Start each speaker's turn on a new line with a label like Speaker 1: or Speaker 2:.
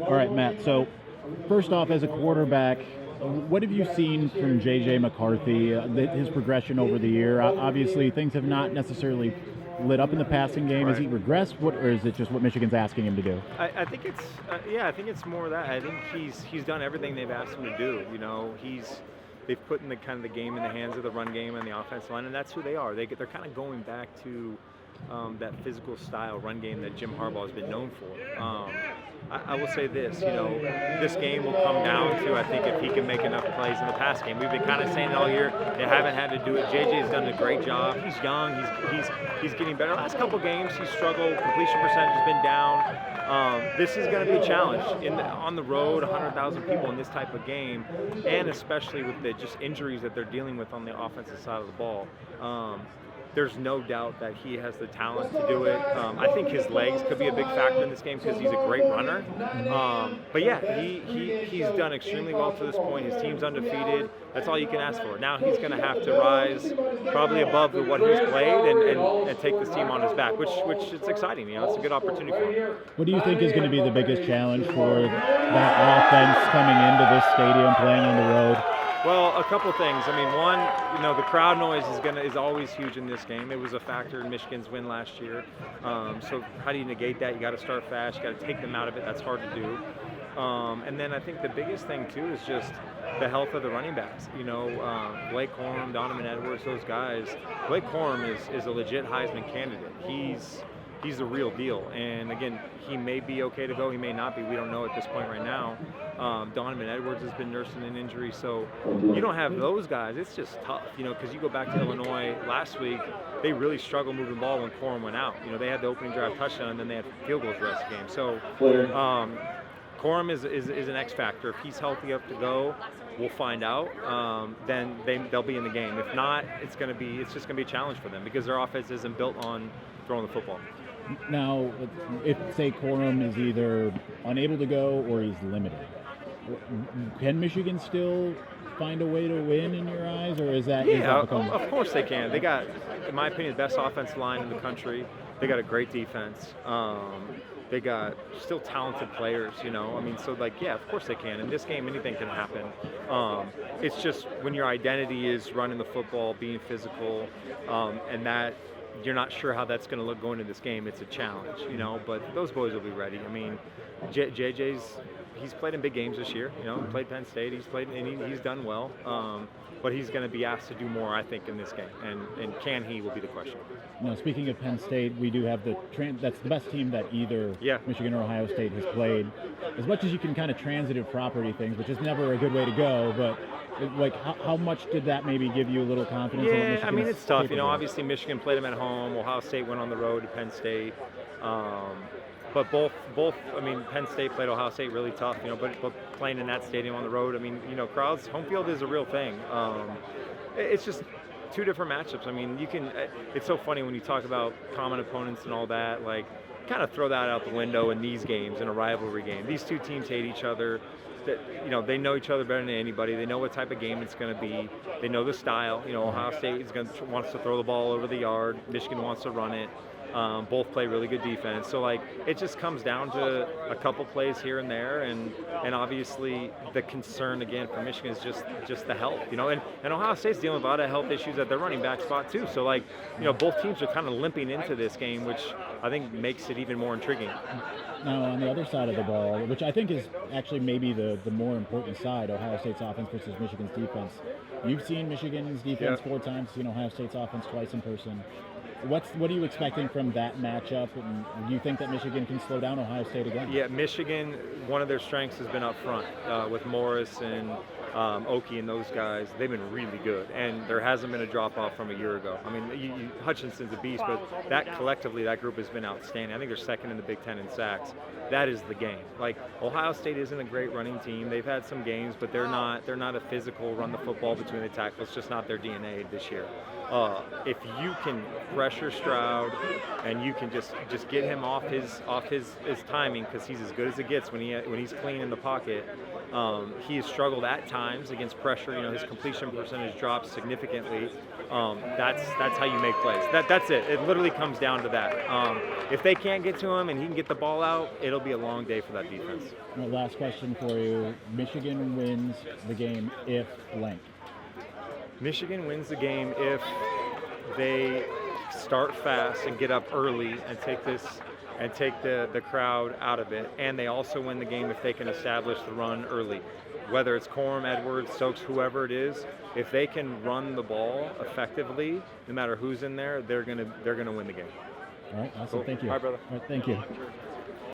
Speaker 1: All right, Matt. So, first off, as a quarterback, what have you seen from J.J. McCarthy, his progression over the year? Obviously, things have not necessarily lit up in the passing game. Has he regressed, or is it just what Michigan's asking him to do?
Speaker 2: I think it's I think it's more that. I think he's done everything they've asked him to do. You know, they've put in the kind of the game in the hands of the run game and the offensive line, and that's who they are. They're kind of going back to that physical style run game that Jim Harbaugh has been known for. I will say this, this game will come down to, I think, if he can make enough plays in the pass game. We've been kind of saying it all year. They haven't had to do it. JJ has done a great job. He's young. He's getting better. Last couple games, he's struggled. Completion percentage has been down. This is going to be a challenge on the road. 100,000 people in this type of game, and especially with the just injuries that they're dealing with on the offensive side of the ball. There's no doubt that he has the talent to do it. I think his legs could be a big factor in this game because he's a great runner. But yeah, he's done extremely well to this point. His team's undefeated. That's all you can ask for. Now he's going to have to rise probably above what he's played and take this team on his back, which is exciting. It's a good opportunity for him.
Speaker 1: What do you think is going to be the biggest challenge for that offense coming into this stadium, playing on the road?
Speaker 2: Well, a couple things. I mean, one, the crowd noise is always huge in this game. It was a factor in Michigan's win last year. So how do you negate that? You got to start fast. You got to take them out of it. That's hard to do. And then I think the biggest thing too is just the health of the running backs. Blake Corum, Donovan Edwards, those guys. Blake Corum is a legit Heisman candidate. He's the real deal. And again, he may be okay to go, he may not be. We don't know at this point right now. Donovan Edwards has been nursing an injury, so you don't have those guys. It's just tough, because you go back to Illinois last week, they really struggled moving the ball when Corum went out. They had the opening drive touchdown, and then they had field goals the rest of the game. So Corum is an X factor. If he's healthy enough to go, we'll find out. Then they'll be in the game. If not, it's just gonna be a challenge for them because their offense isn't built on throwing the football.
Speaker 1: Now, if, say, Corum is either unable to go or he's limited, can Michigan still find a way to win in your eyes, or is that?
Speaker 2: Of course they can. They got, in my opinion, the best offensive line in the country. They got a great defense. They got still talented players, of course they can. In this game, anything can happen. It's just when your identity is running the football, being physical, and that you're not sure how that's going to look going into this game. It's a challenge, but those boys will be ready. I mean, he's played in big games this year. He played Penn State. He's played, and he's done well. But he's going to be asked to do more, I think, in this game. And can he will be the question.
Speaker 1: Now, speaking of Penn State, we do have that's the best team that either Michigan or Ohio State has played. As much as you can kind of transitive property things, which is never a good way to go, but how much did that maybe give you a little confidence?
Speaker 2: Yeah, I mean, it's tough. Obviously Michigan played them at home. Ohio State went on the road to Penn State. But both, Penn State played Ohio State really tough, but playing in that stadium on the road, crowds, home field is a real thing. It's just two different matchups. It's so funny when you talk about common opponents and all that, kind of throw that out the window in these games, in a rivalry game. These two teams hate each other. They know each other better than anybody. They know what type of game it's going to be. They know the style. Ohio State wants to throw the ball over the yard. Michigan wants to run it. Both play really good defense. So it just comes down to a couple plays here and there, and obviously the concern again for Michigan is just the health, and Ohio State's dealing with a lot of health issues at their running back spot too. So both teams are kind of limping into this game, which I think makes it even more intriguing.
Speaker 1: Now on the other side of the ball, which I think is actually maybe the more important side, Ohio State's offense versus Michigan's defense. You've seen Michigan's defense 4 times, seen Ohio State's offense twice in person. What are you expecting from that matchup, and do you think that Michigan can slow down Ohio State again?
Speaker 2: Yeah, Michigan, one of their strengths has been up front with Morris and Oki and those guys. They've been really good, and there hasn't been a drop-off from a year ago. Hutchinson's a beast, but that collectively, that group has been outstanding. I think they're second in the Big Ten in sacks. That is the game. Ohio State isn't a great running team. They've had some games, but they're not a physical run the football between the tackles. It's just not their DNA this year. if you can pressure Stroud and you can just get him off his timing, because he's as good as it gets when he's clean in the pocket. He has struggled at times against pressure. His completion percentage drops significantly. That's how you make plays. That's it. It literally comes down to that. If they can't get to him and he can get the ball out, it'll be a long day for that defense.
Speaker 1: All right, last question for you. Michigan wins the game if blank.
Speaker 2: Michigan wins the game if they start fast and get up early and take the crowd out of it, and they also win the game if they can establish the run early. Whether it's Corum, Edwards, Stokes, whoever it is, if they can run the ball effectively, no matter who's in there, they're gonna win the game.
Speaker 1: All right, awesome.
Speaker 2: Cool.
Speaker 1: Thank you.
Speaker 2: All right, brother.
Speaker 1: All right, thank you.